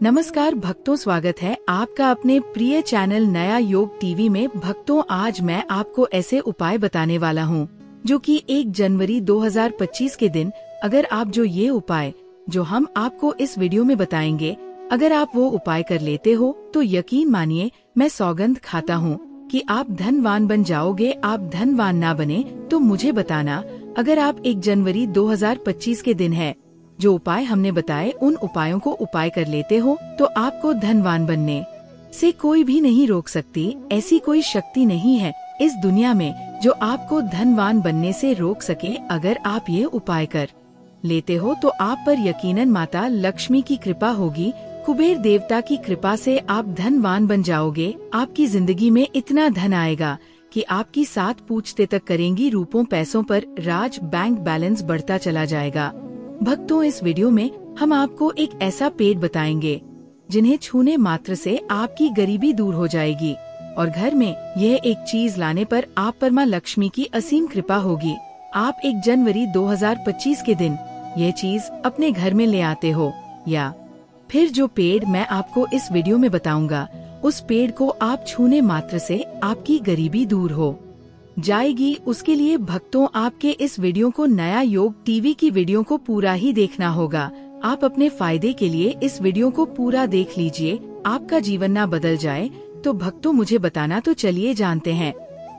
नमस्कार भक्तों, स्वागत है आपका अपने प्रिय चैनल नया योग टीवी में। भक्तों, आज मैं आपको ऐसे उपाय बताने वाला हूँ जो कि 1 जनवरी 2025 के दिन अगर आप ये उपाय जो हम आपको इस वीडियो में बताएंगे, अगर आप वो उपाय कर लेते हो तो यकीन मानिए, मैं सौगंध खाता हूँ कि आप धनवान बन जाओगे। आप धनवान ना बने तो मुझे बताना। अगर आप 1 जनवरी 2025 के दिन है जो उपाय हमने बताए, उन उपायों को उपाय कर लेते हो तो आपको धनवान बनने से कोई भी नहीं रोक सकती। ऐसी कोई शक्ति नहीं है इस दुनिया में जो आपको धनवान बनने से रोक सके। अगर आप ये उपाय कर लेते हो तो आप पर यकीनन माता लक्ष्मी की कृपा होगी, कुबेर देवता की कृपा से आप धनवान बन जाओगे। आपकी जिंदगी में इतना धन आएगा कि आपकी 7 पूछते तक करेंगी रूपों पैसों पर राज। बैंक बैलेंस बढ़ता चला जाएगा। भक्तों, इस वीडियो में हम आपको एक ऐसा पेड़ बताएंगे जिन्हें छूने मात्र से आपकी गरीबी दूर हो जाएगी और घर में यह एक चीज लाने पर आप पर मां लक्ष्मी की असीम कृपा होगी। आप 1 जनवरी 2025 के दिन ये चीज अपने घर में ले आते हो या फिर जो पेड़ मैं आपको इस वीडियो में बताऊंगा, उस पेड़ को आप छूने मात्र से आपकी गरीबी दूर हो जाएगी। उसके लिए भक्तों, आपके इस वीडियो को नया योग टीवी की वीडियो को पूरा ही देखना होगा। आप अपने फायदे के लिए इस वीडियो को पूरा देख लीजिए। आपका जीवन ना बदल जाए तो भक्तों मुझे बताना। तो चलिए जानते हैं,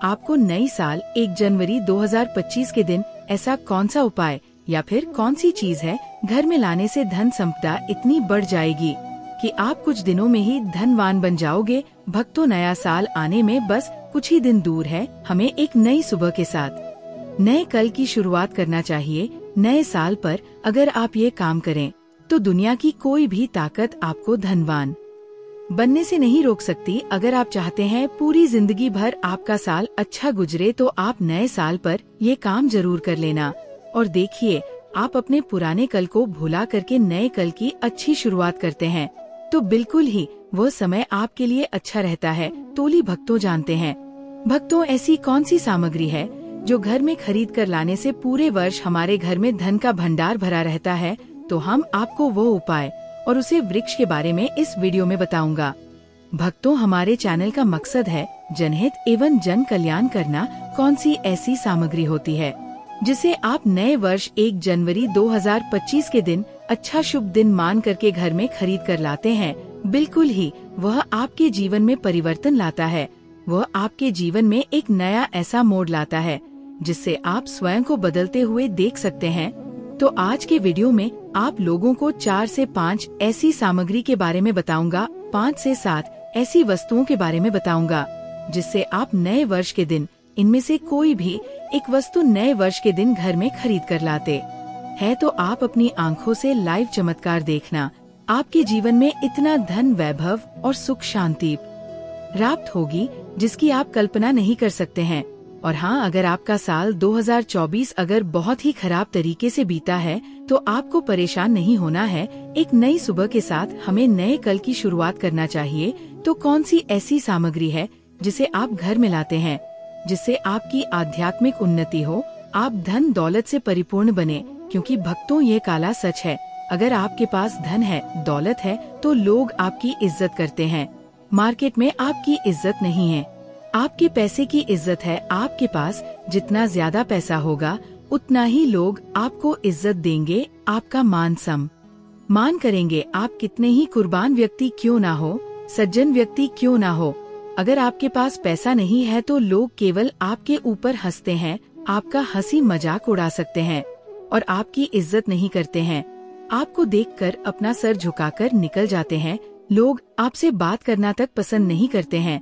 आपको नई साल 1 जनवरी 2025 के दिन ऐसा कौन सा उपाय या फिर कौन सी चीज है घर में लाने से धन संपदा इतनी बढ़ जाएगी कि आप कुछ दिनों में ही धनवान बन जाओगे। भक्तों, नया साल आने में बस कुछ ही दिन दूर है। हमें एक नई सुबह के साथ नए कल की शुरुआत करना चाहिए। नए साल पर अगर आप ये काम करें तो दुनिया की कोई भी ताकत आपको धनवान बनने से नहीं रोक सकती। अगर आप चाहते हैं पूरी जिंदगी भर आपका साल अच्छा गुजरे तो आप नए साल पर ये काम जरूर कर लेना और देखिए, आप अपने पुराने कल को भुला करके नए कल की अच्छी शुरुआत करते हैं तो बिल्कुल ही वो समय आपके लिए अच्छा रहता है। तोली भक्तों, जानते हैं भक्तों, ऐसी कौन सी सामग्री है जो घर में खरीद कर लाने से पूरे वर्ष हमारे घर में धन का भंडार भरा रहता है। तो हम आपको वो उपाय और उसे वृक्ष के बारे में इस वीडियो में बताऊंगा। भक्तों, हमारे चैनल का मकसद है जनहित एवं जन कल्याण करना। कौन सी ऐसी सामग्री होती है जिसे आप नए वर्ष 1 जनवरी 2025 के दिन अच्छा शुभ दिन मान करके घर में खरीद कर लाते हैं, बिल्कुल ही वह आपके जीवन में परिवर्तन लाता है। वह आपके जीवन में एक नया ऐसा मोड़ लाता है जिससे आप स्वयं को बदलते हुए देख सकते हैं। तो आज के वीडियो में आप लोगों को 4 से 5 ऐसी सामग्री के बारे में बताऊंगा, 5 से 7 ऐसी वस्तुओं के बारे में बताऊंगा जिससे आप नए वर्ष के दिन इनमें से कोई भी एक वस्तु नए वर्ष के दिन घर में खरीद कर लाते है तो आप अपनी आंखों से लाइव चमत्कार देखना। आपके जीवन में इतना धन, वैभव और सुख शांति प्राप्त होगी जिसकी आप कल्पना नहीं कर सकते हैं। और हाँ, अगर आपका साल 2024 अगर बहुत ही खराब तरीके से बीता है तो आपको परेशान नहीं होना है। एक नई सुबह के साथ हमें नए कल की शुरुआत करना चाहिए। तो कौन सी ऐसी सामग्री है जिसे आप घर में लाते हैं जिससे आपकी आध्यात्मिक उन्नति हो, आप धन दौलत से परिपूर्ण बने। क्योंकि भक्तों, ये काला सच है, अगर आपके पास धन है, दौलत है तो लोग आपकी इज्जत करते हैं। मार्केट में आपकी इज्जत नहीं है, आपके पैसे की इज्जत है। आपके पास जितना ज्यादा पैसा होगा उतना ही लोग आपको इज्जत देंगे, आपका मान सम्मान करेंगे। आप कितने ही कुर्बान व्यक्ति क्यों ना हो, सज्जन व्यक्ति क्यों ना हो, अगर आपके पास पैसा नहीं है तो लोग केवल आपके ऊपर हंसते हैं, आपका हंसी मजाक उड़ा सकते हैं और आपकी इज्जत नहीं करते हैं। आपको देखकर अपना सर झुकाकर निकल जाते हैं। लोग आपसे बात करना तक पसंद नहीं करते हैं।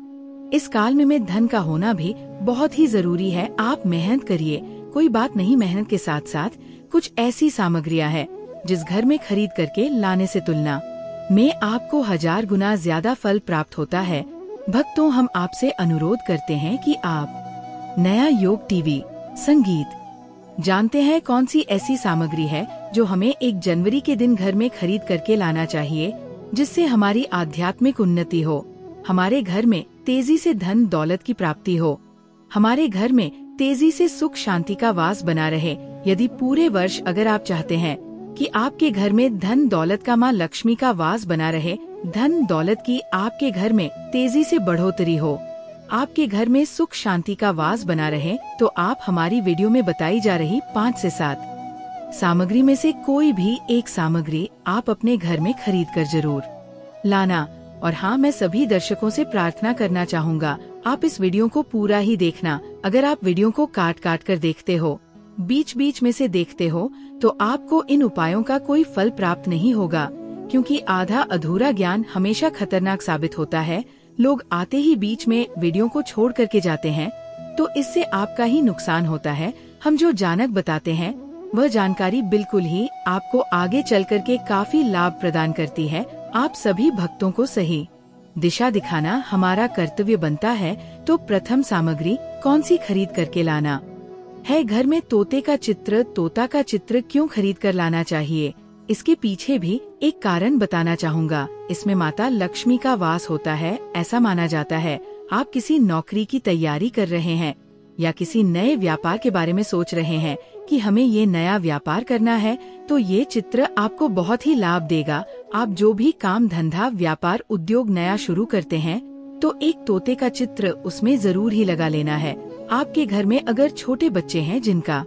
इस काल में धन का होना भी बहुत ही जरूरी है। आप मेहनत करिए, कोई बात नहीं। मेहनत के साथ साथ कुछ ऐसी सामग्रियां हैं जिस घर में खरीद करके लाने से तुलना में आपको 1000 गुना ज्यादा फल प्राप्त होता है। भक्तों, हम आपसे अनुरोध करते हैं कि आप नया योग टीवी संगीत जानते हैं कौन सी ऐसी सामग्री है जो हमें 1 जनवरी के दिन घर में खरीद करके लाना चाहिए जिससे हमारी आध्यात्मिक उन्नति हो, हमारे घर में तेजी से धन दौलत की प्राप्ति हो, हमारे घर में तेजी से सुख शांति का वास बना रहे। यदि पूरे वर्ष अगर आप चाहते हैं कि आपके घर में धन दौलत का मां लक्ष्मी का वास बना रहे धन दौलत की आपके घर में तेजी से बढ़ोतरी हो, आपके घर में सुख शांति का वास बना रहे, तो आप हमारी वीडियो में बताई जा रही 5 से 7 सामग्री में से कोई भी एक सामग्री आप अपने घर में खरीद कर जरूर लाना। और हाँ, मैं सभी दर्शकों से प्रार्थना करना चाहूँगा, आप इस वीडियो को पूरा ही देखना। अगर आप वीडियो को काट काट कर देखते हो, बीच बीच में से देखते हो, तो आपको इन उपायों का कोई फल प्राप्त नहीं होगा, क्योंकि आधा अधूरा ज्ञान हमेशा खतरनाक साबित होता है। लोग आते ही बीच में वीडियो को छोड़ करके जाते हैं, तो इससे आपका ही नुकसान होता है। हम जो जानक बताते हैं वह जानकारी बिल्कुल ही आपको आगे चल करके काफी लाभ प्रदान करती है। आप सभी भक्तों को सही दिशा दिखाना हमारा कर्तव्य बनता है। तो प्रथम सामग्री कौन सी खरीद करके लाना है? घर में तोते का चित्र, तोता का चित्र क्यों खरीद कर लाना चाहिए, इसके पीछे भी एक कारण बताना चाहूँगा। इसमें माता लक्ष्मी का वास होता है, ऐसा माना जाता है। आप किसी नौकरी की तैयारी कर रहे हैं या किसी नए व्यापार के बारे में सोच रहे हैं कि हमें ये नया व्यापार करना है, तो ये चित्र आपको बहुत ही लाभ देगा। आप जो भी काम धंधा व्यापार उद्योग नया शुरू करते हैं, तो एक तोते का चित्र उसमें जरूर ही लगा लेना है। आपके घर में अगर छोटे बच्चे हैं जिनका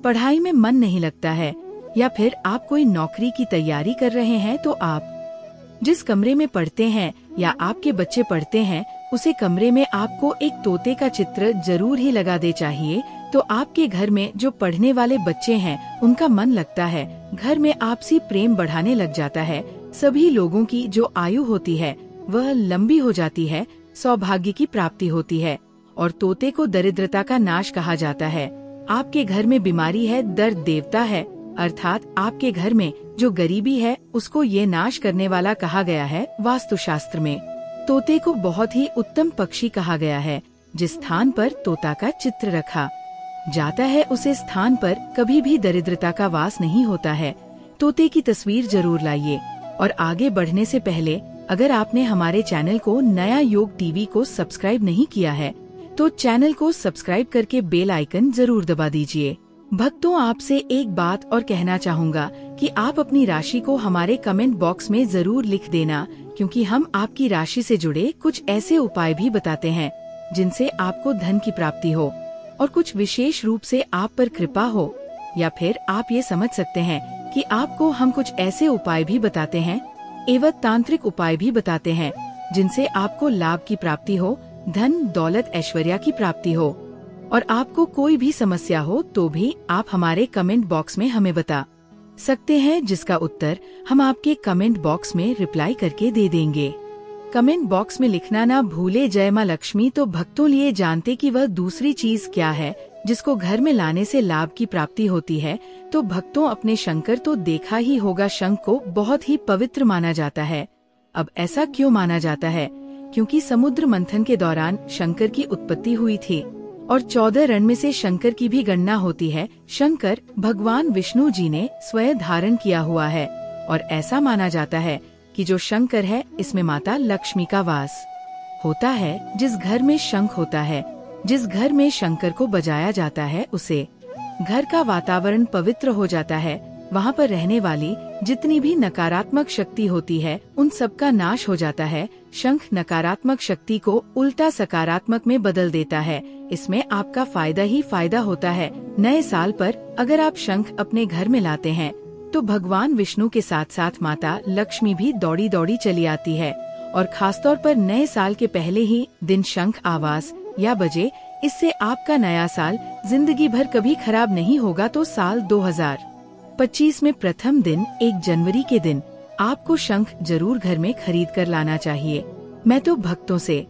पढ़ाई में मन नहीं लगता है, या फिर आप कोई नौकरी की तैयारी कर रहे हैं, तो आप जिस कमरे में पढ़ते हैं या आपके बच्चे पढ़ते हैं, उसे कमरे में आपको एक तोते का चित्र जरूर ही लगा दे चाहिए। तो आपके घर में जो पढ़ने वाले बच्चे हैं उनका मन लगता है, घर में आपसी प्रेम बढ़ाने लग जाता है। सभी लोगों की जो आयु होती है वह लंबी हो जाती है, सौभाग्य की प्राप्ति होती है। और तोते को दरिद्रता का नाश कहा जाता है। आपके घर में बीमारी है, दर्द देवता है, अर्थात आपके घर में जो गरीबी है उसको ये नाश करने वाला कहा गया है। वास्तुशास्त्र में तोते को बहुत ही उत्तम पक्षी कहा गया है। जिस स्थान पर तोता का चित्र रखा जाता है, उसे स्थान पर कभी भी दरिद्रता का वास नहीं होता है। तोते की तस्वीर जरूर लाइए। और आगे बढ़ने से पहले अगर आपने हमारे चैनल को नया योग टीवी को सब्सक्राइब नहीं किया है, तो चैनल को सब्सक्राइब करके बेल आइकन जरूर दबा दीजिए। भक्तों, आपसे एक बात और कहना चाहूँगा कि आप अपनी राशि को हमारे कमेंट बॉक्स में जरूर लिख देना, क्योंकि हम आपकी राशि से जुड़े कुछ ऐसे उपाय भी बताते हैं जिनसे आपको धन की प्राप्ति हो और कुछ विशेष रूप से आप पर कृपा हो। या फिर आप ये समझ सकते हैं कि आपको हम कुछ ऐसे उपाय भी बताते हैं एवं तांत्रिक उपाय भी बताते हैं जिनसे आपको लाभ की प्राप्ति हो, धन दौलत ऐश्वर्य की प्राप्ति हो। और आपको कोई भी समस्या हो तो भी आप हमारे कमेंट बॉक्स में हमें बता सकते हैं, जिसका उत्तर हम आपके कमेंट बॉक्स में रिप्लाई करके दे देंगे। कमेंट बॉक्स में लिखना ना भूले जय माँ लक्ष्मी। तो भक्तों, लिए जानते कि वह दूसरी चीज क्या है जिसको घर में लाने से लाभ की प्राप्ति होती है। तो भक्तों, अपने शंकर तो देखा ही होगा, शंख को बहुत ही पवित्र माना जाता है। अब ऐसा क्यों माना जाता है? क्योंकि समुद्र मंथन के दौरान शंकर की उत्पत्ति हुई थी और 14 रण में से शंकर की भी गणना होती है। शंकर भगवान विष्णु जी ने स्वयं धारण किया हुआ है और ऐसा माना जाता है कि जो शंकर है इसमें माता लक्ष्मी का वास होता है। जिस घर में शंख होता है, जिस घर में शंकर को बजाया जाता है, उसे घर का वातावरण पवित्र हो जाता है। वहाँ पर रहने वाली जितनी भी नकारात्मक शक्ति होती है उन सब का नाश हो जाता है। शंख नकारात्मक शक्ति को उल्टा सकारात्मक में बदल देता है। इसमें आपका फायदा ही फायदा होता है। नए साल पर अगर आप शंख अपने घर में लाते हैं, तो भगवान विष्णु के साथ साथ माता लक्ष्मी भी दौड़ी दौड़ी चली आती है। और खासतौर पर नए साल के पहले ही दिन शंख आवाज या बजे, इससे आपका नया साल जिंदगी भर कभी खराब नहीं होगा। तो साल 2025 में प्रथम दिन 1 जनवरी के दिन आपको शंख जरूर घर में खरीद कर लाना चाहिए। मैं तो भक्तों से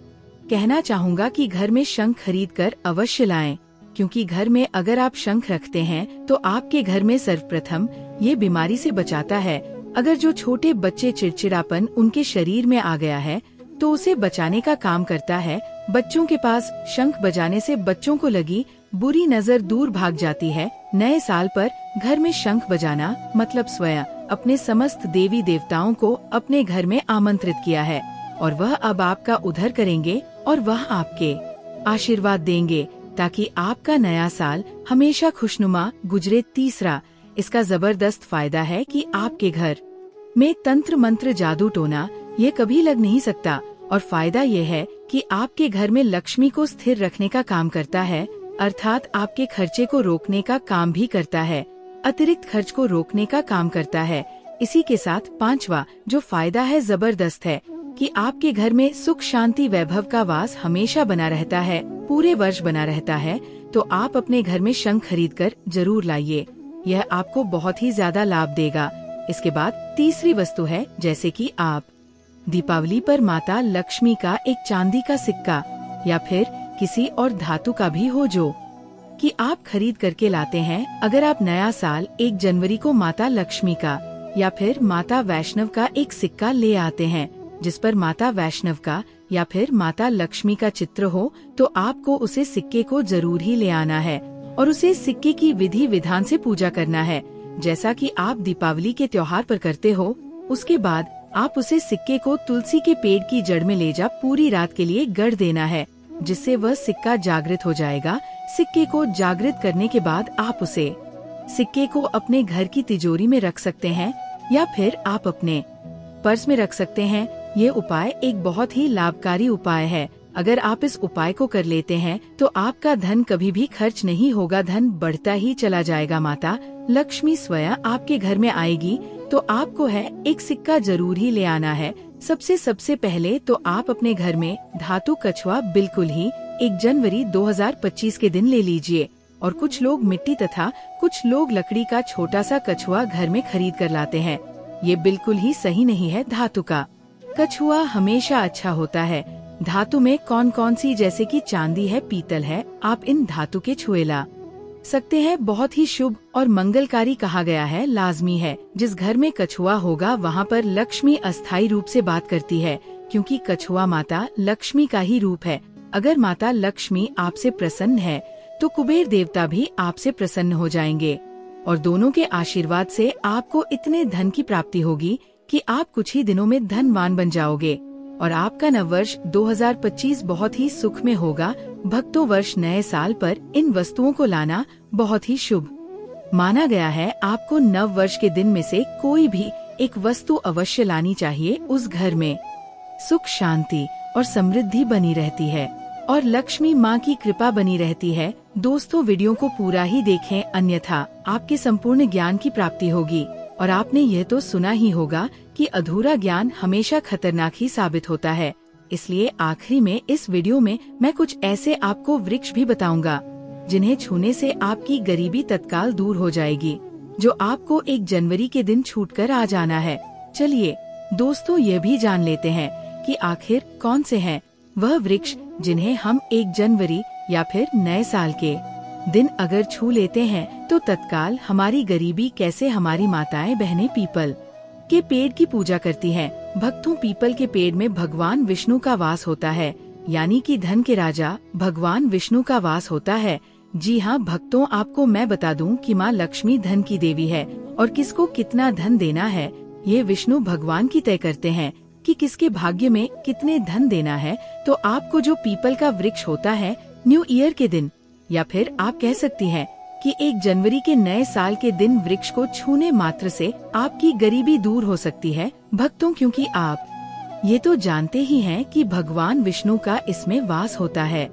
कहना चाहूँगा कि घर में शंख खरीद कर अवश्य लाएं, क्योंकि घर में अगर आप शंख रखते हैं तो आपके घर में सर्वप्रथम ये बीमारी से बचाता है। अगर जो छोटे बच्चे चिड़चिड़ापन उनके शरीर में आ गया है तो उसे बचाने का काम करता है। बच्चों के पास शंख बजाने से बच्चों को लगी बुरी नजर दूर भाग जाती है। नए साल पर घर में शंख बजाना मतलब स्वयं अपने समस्त देवी देवताओं को अपने घर में आमंत्रित किया है और वह अब आपका उद्धार करेंगे और वह आपके आशीर्वाद देंगे ताकि आपका नया साल हमेशा खुशनुमा गुजरे। तीसरा, इसका जबरदस्त फायदा है कि आपके घर में तंत्र मंत्र जादू टोना ये कभी लग नहीं सकता और फायदा ये है कि आपके घर में लक्ष्मी को स्थिर रखने का काम करता है, अर्थात आपके खर्चे को रोकने का काम भी करता है, अतिरिक्त खर्च को रोकने का काम करता है। इसी के साथ पांचवा जो फायदा है जबरदस्त है कि आपके घर में सुख शांति वैभव का वास हमेशा बना रहता है, पूरे वर्ष बना रहता है। तो आप अपने घर में शंख खरीद कर जरूर लाइए, यह आपको बहुत ही ज्यादा लाभ देगा। इसके बाद तीसरी वस्तु है, जैसे कि आप दीपावली पर माता लक्ष्मी का एक चांदी का सिक्का या फिर किसी और धातु का भी हो जो कि आप खरीद करके लाते हैं। अगर आप नया साल 1 जनवरी को माता लक्ष्मी का या फिर माता वैष्णव का एक सिक्का ले आते हैं जिस पर माता वैष्णव का या फिर माता लक्ष्मी का चित्र हो, तो आपको उसे सिक्के को जरूर ही ले आना है और उसे सिक्के की विधि विधान से पूजा करना है, जैसा कि आप दीपावली के त्योहार पर करते हो। उसके बाद आप उसे सिक्के को तुलसी के पेड़ की जड़ में ले जा पूरी रात के लिए गड़ देना है, जिससे वह सिक्का जागृत हो जाएगा। सिक्के को जागृत करने के बाद आप उसे सिक्के को अपने घर की तिजोरी में रख सकते हैं या फिर आप अपने पर्स में रख सकते हैं। ये उपाय एक बहुत ही लाभकारी उपाय है। अगर आप इस उपाय को कर लेते हैं तो आपका धन कभी भी खर्च नहीं होगा, धन बढ़ता ही चला जाएगा। माता लक्ष्मी स्वयं आपके घर में आएगी। तो आपको है एक सिक्का जरूर ही ले आना है। सबसे पहले तो आप अपने घर में धातु कछुआ बिल्कुल ही 1 जनवरी 2025 के दिन ले लीजिए। और कुछ लोग मिट्टी तथा कुछ लोग लकड़ी का छोटा सा कछुआ घर में खरीद कर लाते हैं। ये बिल्कुल ही सही नहीं है। धातु का कछुआ हमेशा अच्छा होता है। धातु में कौन कौन सी, जैसे कि चांदी है, पीतल है, आप इन धातु के छुए ला सकते हैं। बहुत ही शुभ और मंगलकारी कहा गया है। लाजमी है जिस घर में कछुआ होगा वहाँ पर लक्ष्मी अस्थायी रूप से बात करती है, क्योंकि कछुआ माता लक्ष्मी का ही रूप है। अगर माता लक्ष्मी आपसे प्रसन्न है तो कुबेर देवता भी आपसे प्रसन्न हो जाएंगे और दोनों के आशीर्वाद से आपको इतने धन की प्राप्ति होगी कि आप कुछ ही दिनों में धनवान बन जाओगे और आपका नववर्ष 2025 बहुत ही सुख में होगा। भक्तों, वर्ष नए साल पर इन वस्तुओं को लाना बहुत ही शुभ माना गया है। आपको नव वर्ष के दिन में से कोई भी एक वस्तु अवश्य लानी चाहिए। उस घर में सुख शांति और समृद्धि बनी रहती है और लक्ष्मी माँ की कृपा बनी रहती है। दोस्तों, वीडियो को पूरा ही देखें, अन्यथा आपके संपूर्ण ज्ञान की प्राप्ति होगी। और आपने यह तो सुना ही होगा कि अधूरा ज्ञान हमेशा खतरनाक ही साबित होता है। इसलिए आखिरी में इस वीडियो में मैं कुछ ऐसे आपको वृक्ष भी बताऊंगा जिन्हें छूने से आपकी गरीबी तत्काल दूर हो जाएगी, जो आपको 1 जनवरी के दिन छूटकर आ जाना है। चलिए दोस्तों, ये भी जान लेते हैं कि आखिर कौन से हैं वह वृक्ष जिन्हें हम 1 जनवरी या फिर नए साल के दिन अगर छू लेते हैं तो तत्काल हमारी गरीबी कैसे हमारी माताएं बहनें पीपल के पेड़ की पूजा करती हैं। भक्तों, पीपल के पेड़ में भगवान विष्णु का वास होता है, यानी कि धन के राजा भगवान विष्णु का वास होता है। जी हाँ भक्तों, आपको मैं बता दूं कि माँ लक्ष्मी धन की देवी है और किसको कितना धन देना है ये विष्णु भगवान की तय करते हैं कि किसके भाग्य में कितने धन देना है। तो आपको जो पीपल का वृक्ष होता है, न्यू ईयर के दिन या फिर आप कह सकती हैं कि 1 जनवरी के नए साल के दिन वृक्ष को छूने मात्र से आपकी गरीबी दूर हो सकती है। भक्तों, क्योंकि आप ये तो जानते ही हैं कि भगवान विष्णु का इसमें वास होता है,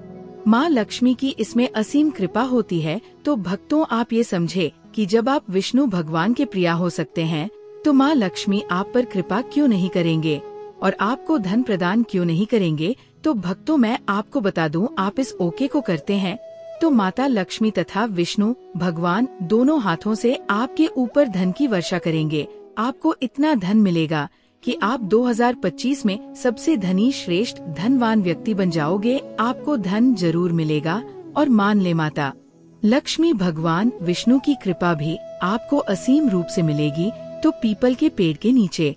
माँ लक्ष्मी की इसमें असीम कृपा होती है। तो भक्तों, आप ये समझे कि जब आप विष्णु भगवान के प्रिया हो सकते हैं तो माँ लक्ष्मी आप पर कृपा क्यों नहीं करेंगे और आपको धन प्रदान क्यों नहीं करेंगे। तो भक्तों, मैं आपको बता दूं, आप इस ओके को करते हैं तो माता लक्ष्मी तथा विष्णु भगवान दोनों हाथों से आपके ऊपर धन की वर्षा करेंगे। आपको इतना धन मिलेगा कि आप 2025 में सबसे धनी श्रेष्ठ धनवान व्यक्ति बन जाओगे। आपको धन जरूर मिलेगा और मान ले माता लक्ष्मी भगवान विष्णु की कृपा भी आपको असीम रूप से मिलेगी। तो पीपल के पेड़ के नीचे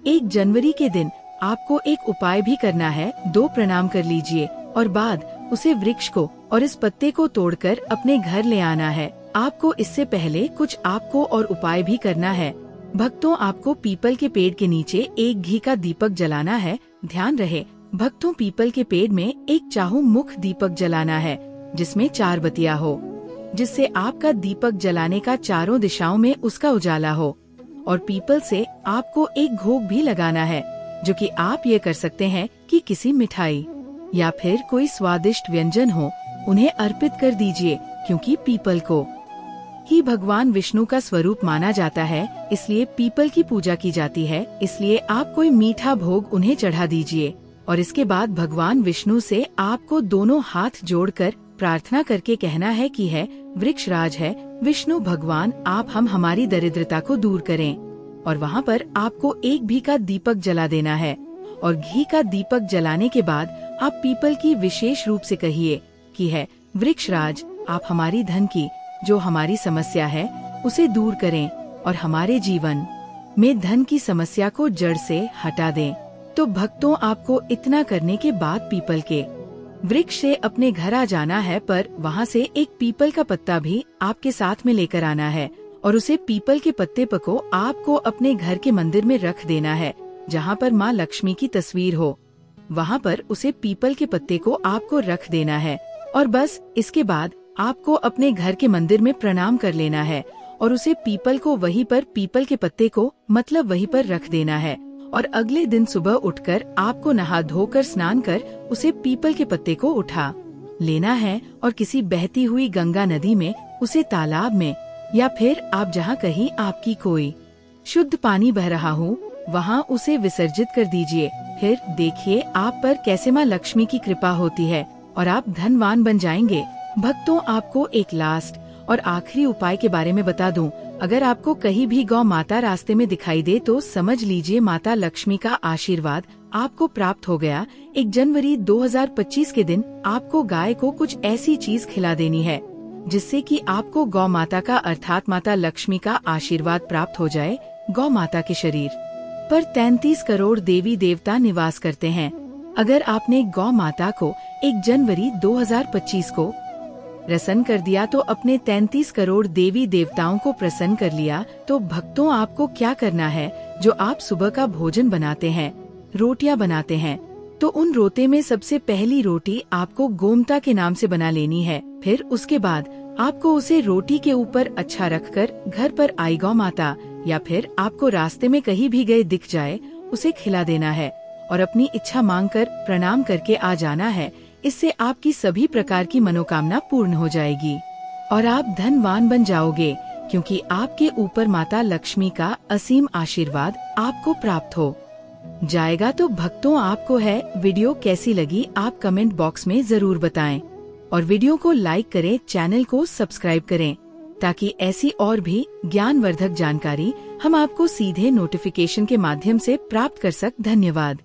1 जनवरी के दिन आपको एक उपाय भी करना है। 2 प्रणाम कर लीजिए और बाद उसे वृक्ष को और इस पत्ते को तोड़कर अपने घर ले आना है। आपको इससे पहले कुछ आपको और उपाय भी करना है। भक्तों, आपको पीपल के पेड़ के नीचे एक घी का दीपक जलाना है। ध्यान रहे भक्तों, पीपल के पेड़ में एक चाहू मुख दीपक जलाना है जिसमें 4 बत्तियां हो, जिससे आपका दीपक जलाने का चारों दिशाओं में उसका उजाला हो। और पीपल से आपको एक घोग भी लगाना है जो कि आप ये कर सकते हैं कि किसी मिठाई या फिर कोई स्वादिष्ट व्यंजन हो उन्हें अर्पित कर दीजिए, क्योंकि पीपल को ही भगवान विष्णु का स्वरूप माना जाता है, इसलिए पीपल की पूजा की जाती है। इसलिए आप कोई मीठा भोग उन्हें चढ़ा दीजिए और इसके बाद भगवान विष्णु से आपको दोनों हाथ जोड़कर प्रार्थना करके कहना है कि है वृक्षराज है विष्णु भगवान, आप हमारी दरिद्रता को दूर करें। और वहाँ पर आपको एक घी का दीपक जला देना है और घी का दीपक जलाने के बाद आप पीपल की विशेष रूप से कहिए कि है वृक्षराज, आप हमारी धन की जो हमारी समस्या है उसे दूर करें और हमारे जीवन में धन की समस्या को जड़ से हटा दें। तो भक्तों, आपको इतना करने के बाद पीपल के वृक्ष से अपने घर आ जाना है, पर वहाँ से एक पीपल का पत्ता भी आपके साथ में लेकर आना है और उसे पीपल के पत्ते को आपको अपने घर के मंदिर में रख देना है, जहाँ पर माँ लक्ष्मी की तस्वीर हो। वहाँ पर उसे पीपल के पत्ते को आपको रख देना है और बस इसके बाद आपको अपने घर के मंदिर में प्रणाम कर लेना है और उसे पीपल को वहीं पर पीपल के पत्ते को मतलब वहीं पर रख देना है। और अगले दिन सुबह उठकर आपको नहा धोकर स्नान कर उसे पीपल के पत्ते को उठा लेना है और किसी बहती हुई गंगा नदी में, उसे तालाब में या फिर आप जहाँ कहीं आपकी कोई शुद्ध पानी बह रहा हो वहाँ उसे विसर्जित कर दीजिए। फिर देखिए आप पर कैसे माँ लक्ष्मी की कृपा होती है और आप धनवान बन जाएंगे। भक्तों, आपको एक लास्ट और आखिरी उपाय के बारे में बता दूं। अगर आपको कहीं भी गौ माता रास्ते में दिखाई दे तो समझ लीजिए माता लक्ष्मी का आशीर्वाद आपको प्राप्त हो गया। 1 जनवरी 2025 के दिन आपको गाय को कुछ ऐसी चीज खिला देनी है जिससे कि आपको गौ माता का अर्थात माता लक्ष्मी का आशीर्वाद प्राप्त हो जाए। गौ माता के शरीर पर 33 करोड़ देवी देवता निवास करते हैं। अगर आपने गौ माता को 1 जनवरी 2025 को प्रसन्न कर दिया तो अपने 33 करोड़ देवी देवताओं को प्रसन्न कर लिया। तो भक्तों, आपको क्या करना है, जो आप सुबह का भोजन बनाते हैं, रोटियां बनाते हैं, तो उन रोटे में सबसे पहली रोटी आपको गोमता के नाम से बना लेनी है। फिर उसके बाद आपको उसे रोटी के ऊपर अच्छा रखकर घर पर आई गौ माता या फिर आपको रास्ते में कहीं भी गए दिख जाए उसे खिला देना है और अपनी इच्छा मांगकर प्रणाम करके आ जाना है। इससे आपकी सभी प्रकार की मनोकामना पूर्ण हो जाएगी और आप धनवान बन जाओगे, क्योंकि आपके ऊपर माता लक्ष्मी का असीम आशीर्वाद आपको प्राप्त हो जाएगा। तो भक्तों, आपको है वीडियो कैसी लगी आप कमेंट बॉक्स में जरूर बताएं और वीडियो को लाइक करें, चैनल को सब्सक्राइब करें ताकि ऐसी और भी ज्ञानवर्धक जानकारी हम आपको सीधे नोटिफिकेशन के माध्यम से प्राप्त कर सक। धन्यवाद।